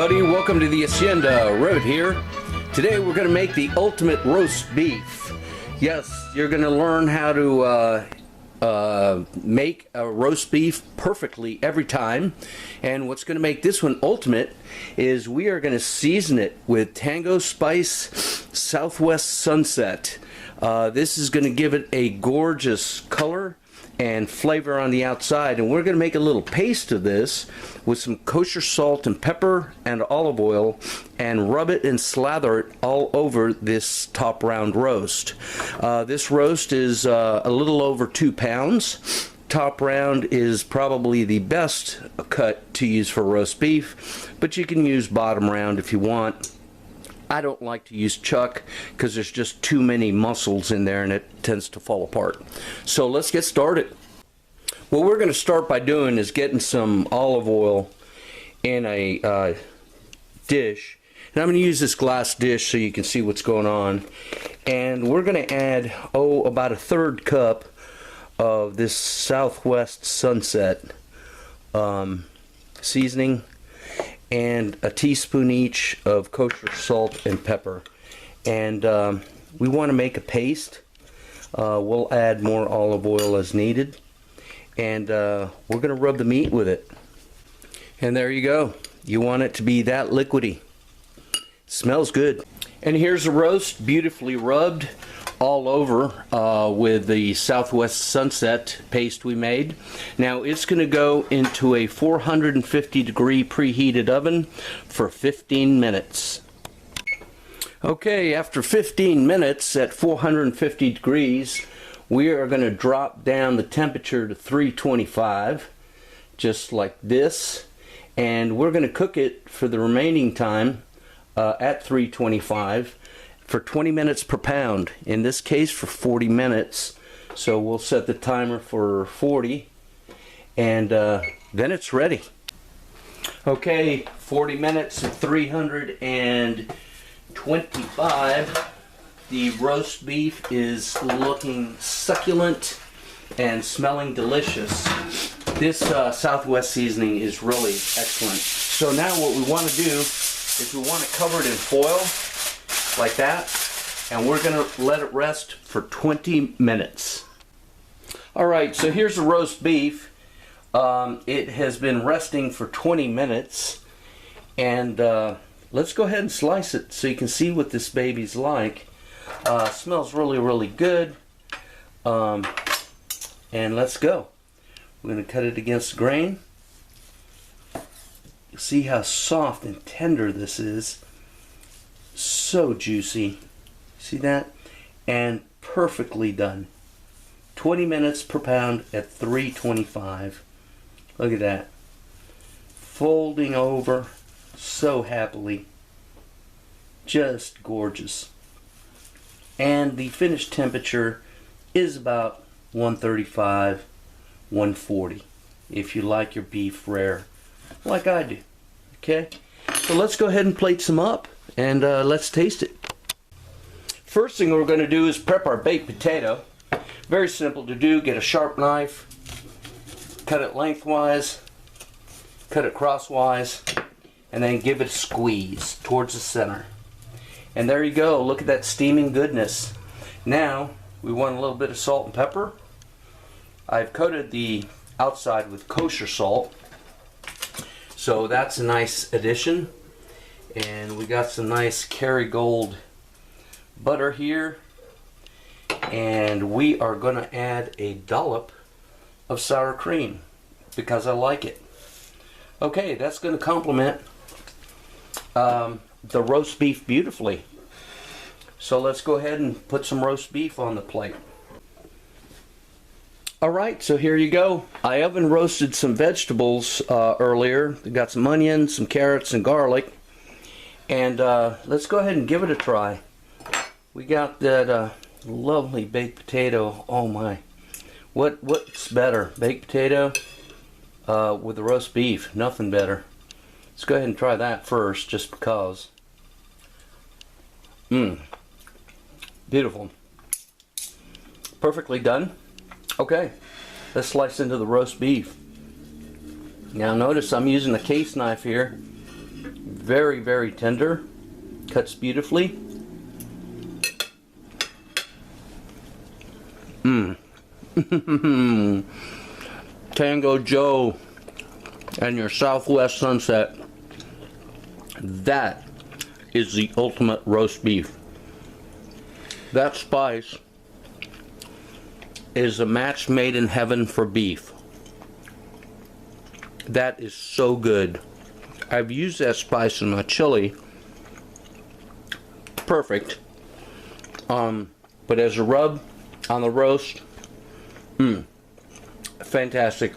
everybody, welcome to the Hacienda. Road here. Today we're going to make the ultimate roast beef. Yes, you're going to learn how to make a roast beef perfectly every time. And what's going to make this one ultimate is we are going to season it with Tango Spice Southwest Sunset. This is going to give it a gorgeous color and flavor on the outside, and we're going to make a little paste of this with some kosher salt and pepper and olive oil and rub it and slather it all over this top round roast. This roast is a little over 2 pounds. Top round is probably the best cut to use for roast beef, but you can use bottom round if you want. I don't like to use chuck because there's just too many muscles in there and it tends to fall apart. So let's get started. What we're going to start by doing is getting some olive oil in a dish. And I'm going to use this glass dish so you can see what's going on. And we're going to add, about a 1/3 cup of this Southwest Sunset seasoning, and a teaspoon each of kosher salt and pepper. And we want to make a paste. We'll add more olive oil as needed, and we're going to rub the meat with it. And there you go. You want it to be that liquidy. Smells good. And here's the roast, beautifully rubbed all over with the Southwest Sunset paste we made. Now it's going to go into a 450-degree preheated oven for 15 minutes. Okay, after 15 minutes at 450 degrees, we are going to drop down the temperature to 325, just like this, and we're going to cook it for the remaining time at 325 for 20 minutes per pound. In this case for 40 minutes. So we'll set the timer for 40, and then it's ready. Okay, 40 minutes at 325. The roast beef is looking succulent and smelling delicious. This Southwest seasoning is really excellent. So now what we want to do is we want to cover it in foil like that, and we're going to let it rest for 20 minutes. Alright, so here's the roast beef. It has been resting for 20 minutes, and let's go ahead and slice it so you can see what this baby's like. Smells really good, and let's go. We're going to cut it against the grain. You'll see how soft and tender this is. So juicy. See that? And perfectly done. 20 minutes per pound at 325. Look at that. Folding over so happily. Just gorgeous. And the finished temperature is about 135, 140 if you like your beef rare like I do. Okay? So let's go ahead and plate some up, and let's taste it. First thing we're going to do is prep our baked potato. Very simple to do. Get a sharp knife, cut it lengthwise, cut it crosswise, and then give it a squeeze towards the center. And there you go. Look at that steaming goodness. Now we want a little bit of salt and pepper. I've coated the outside with kosher salt, so that's a nice addition. And we got some nice Kerrygold butter here, and we are going to add a dollop of sour cream because I like it. Okay, that's going to complement the roast beef beautifully. So let's go ahead and put some roast beef on the plate. Alright, so here you go. I oven roasted some vegetables earlier. Got some onions, some carrots, and garlic. And let's go ahead and give it a try. We got that lovely baked potato. Oh my. What's better? Baked potato with the roast beef. Nothing better. Let's go ahead and try that first, just because. Beautiful. Perfectly done. Okay, let's slice into the roast beef. Now notice I'm using a case knife here. very, very tender. Cuts beautifully. Tango Joe and your Southwest Sunset. That is the ultimate roast beef. That spice is a match made in heaven for beef. That is so good. I've used that spice in my chili. Perfect. But as a rub on the roast, fantastic.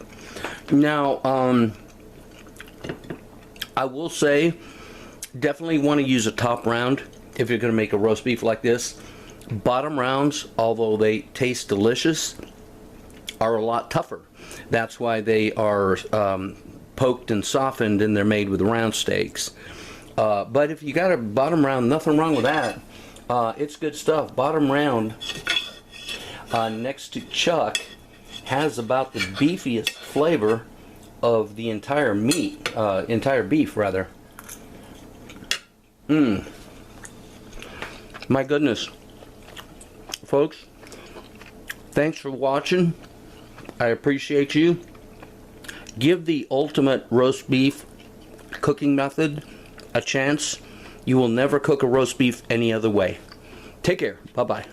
Now, I will say, definitely want to use a top round if you're going to make a roast beef like this. Bottom rounds, although they taste delicious, are a lot tougher. That's why they are poked and softened and they're made with round steaks. But if you got a bottom round, nothing wrong with that. It's good stuff. Bottom round next to chuck has about the beefiest flavor of the entire meat, entire beef rather. My goodness. Folks, thanks for watching. I appreciate you. Give the ultimate roast beef cooking method a chance. You will never cook a roast beef any other way. Take care. Bye-bye.